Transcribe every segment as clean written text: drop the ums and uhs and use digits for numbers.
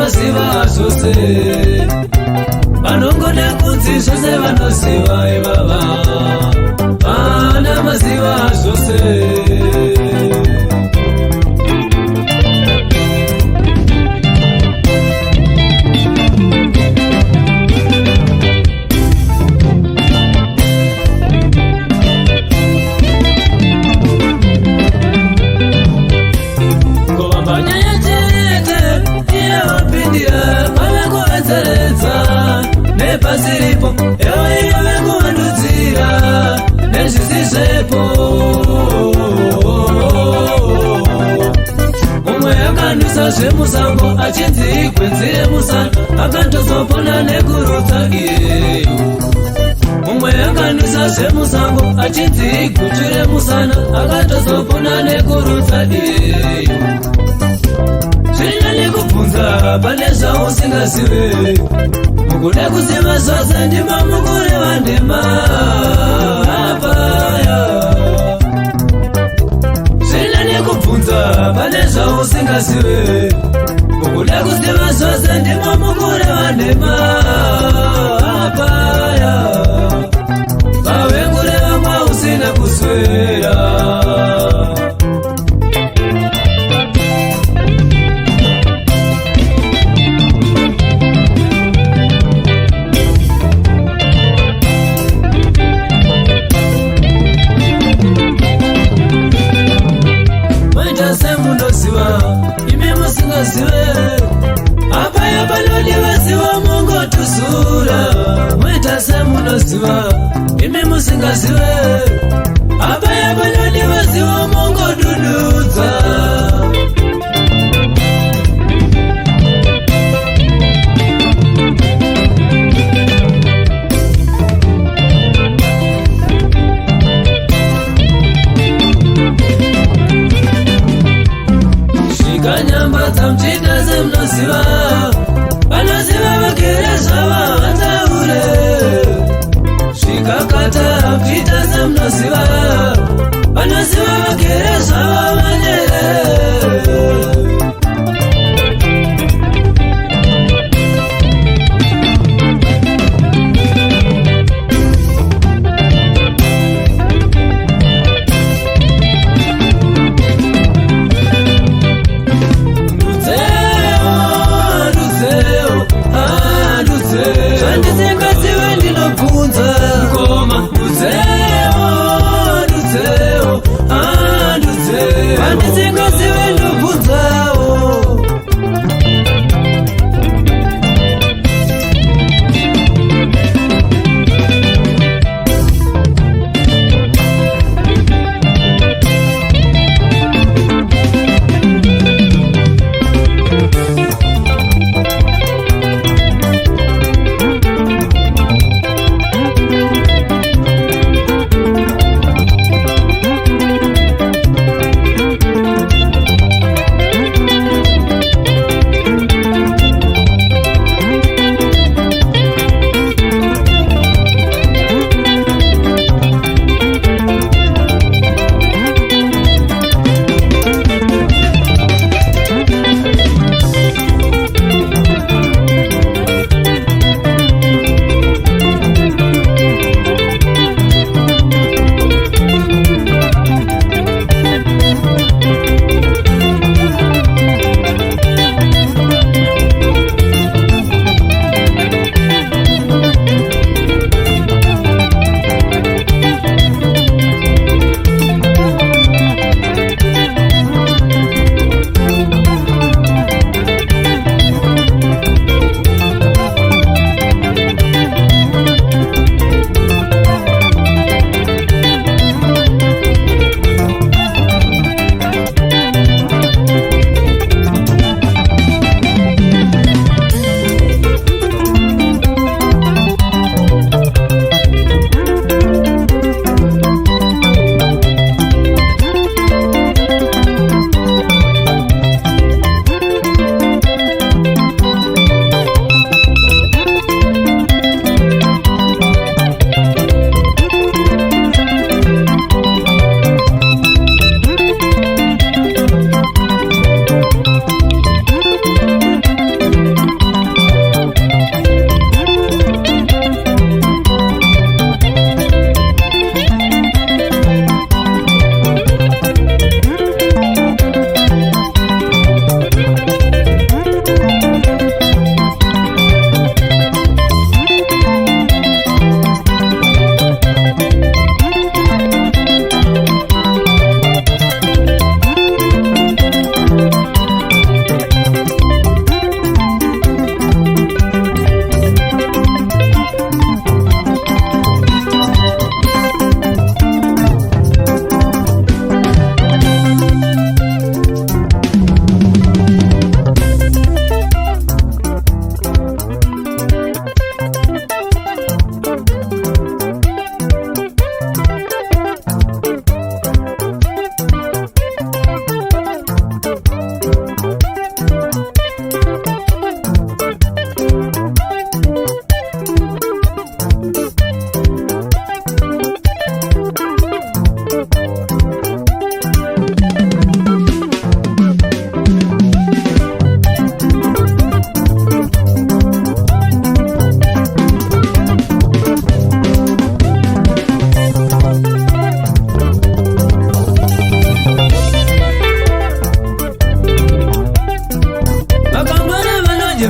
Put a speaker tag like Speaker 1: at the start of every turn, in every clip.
Speaker 1: vanoziva zvose vanongode kunzi zvose vanoziva ivava vana maziva zvose Pasiripo, ewe kuandudzira nezvisizepo umwe akandusa zvemusango achinzi kwenzire musana akatozopona nekurutsa iyeyo umwe akandusa zvemusango achinzi kutsvire musana akatozopona nekurutsa iyeyo zvinyanye kubvunza pane zvausingazive mukuda kuziva zvose ndima mukureva ndema apaya zvinyanye kubvunza pane zvausingazive mukuda kuziva zvose ndima mukureva ndema apaya vave kureva kwausina kuswera imi musingazive apaya panodivaziva mongotusura mweta semunoziva imi musingazive apaya panodivaziva mongodududza kanyambadza mchita semunoziva vanoziva vagere zvava vataure zvikakata mchita semunoziva vanoziva vagere zvava vanyere Anditsingazive ndobvunza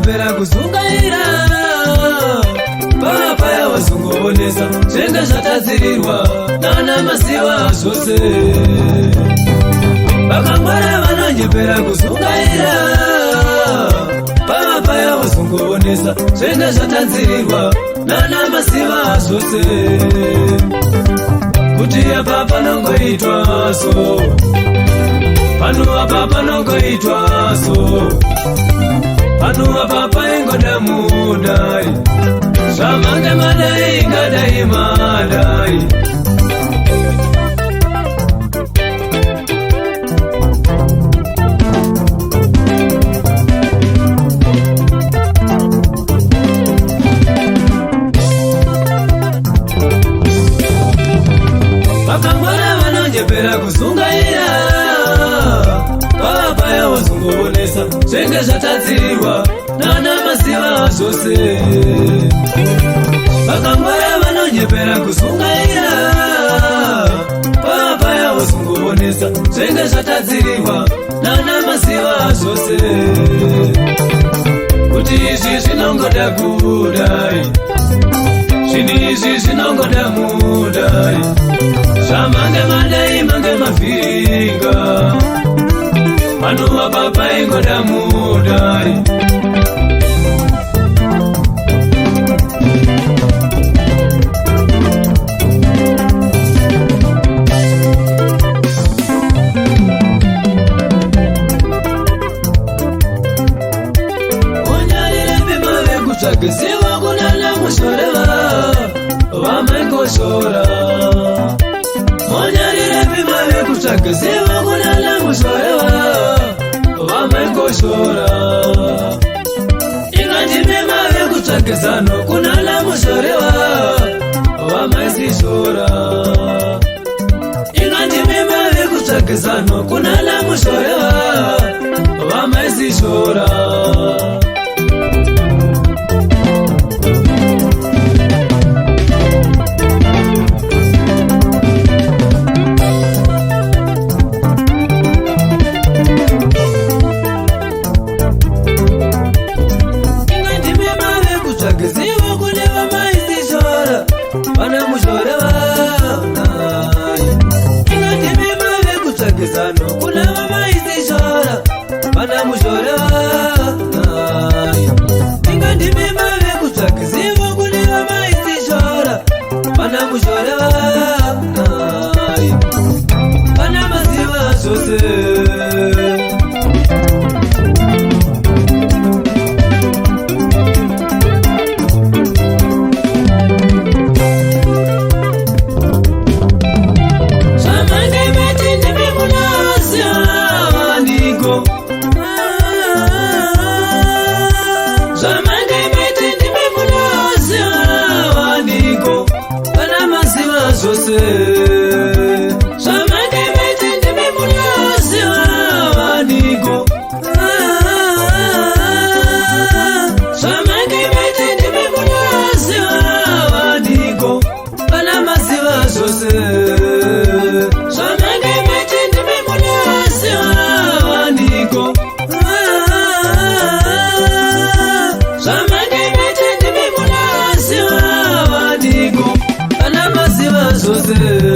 Speaker 1: vanonyepera kuzungaira papaya wazungovonesa zvenga zvatadzirirwa nana masiva zvose vakangwara vanonyepera kuzungaira papaya wazungovonesa zvenga zvatadzirirwa nana masiva zvose kuti apa panongoitwa so pano apa panongoitwa so pano apa paingoda mudai zvamange madai ngadai madai vakangwara vanonyepera kuzungaira papaya wazungovonesa zvenge zvatadzirirwa nana masiva zvose vakangwara vanonyepera kuzungaira papaya wazungovonesa zvenge zvatadzirirwa nana masiva zvose kuti izvi zvinongoda kudai zvinhu izvi zvinongoda mudai zvamange madai mange mavhiringa pano apa paingoda mudai onyalirepima vekutsvagiziwa kunana mushoreva vamaingoshora onyalirepima vekutsvagiziwa kunana mushoreva vamaingoshora ingandimema vekutsvagizano kunana mushoreva vamaisishora ingandimema vekutsvagizano kunana mushoreva vamaisishora vana mushoreva ingandimema vekutsvagizano kuna vamaisishora vana mushoreva ingandimema vekutsvagizivo kune vamaisishora vana mushoreva vana maziva zvose zvose zvamange mete ndimi munozi wavaniko zvamange mete ndimi munozi wavaniko vana masiva zvose zvamange mete ndimi munozi wavaniko zvamange mete ndimi munozi wavaniko vana masiva zvose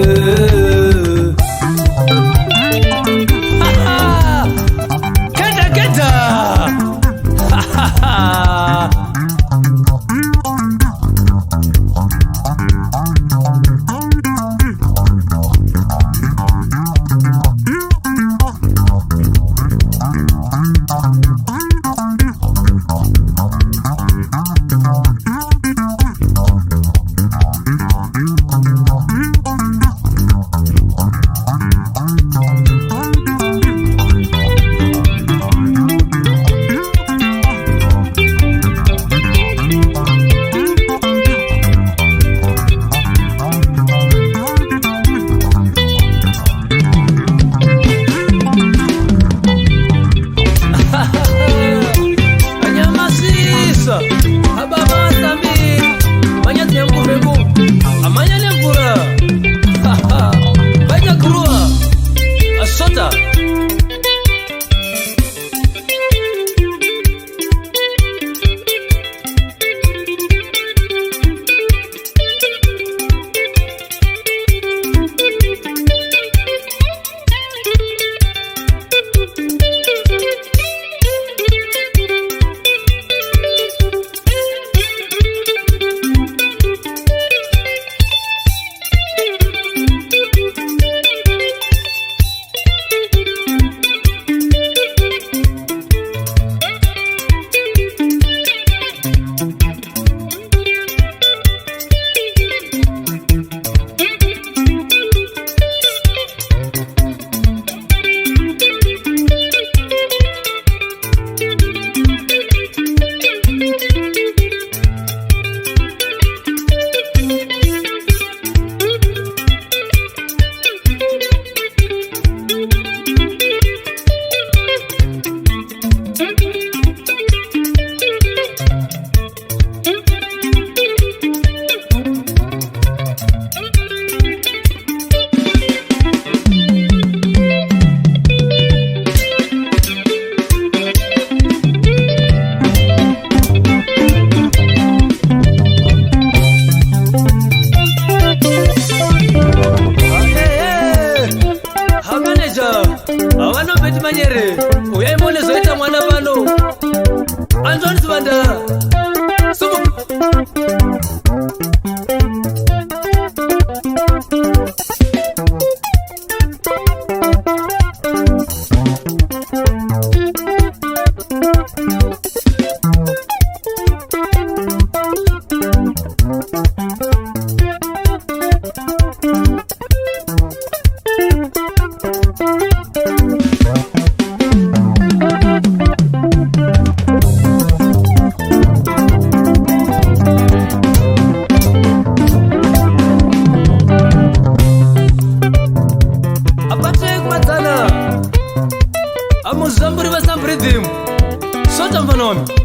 Speaker 2: economy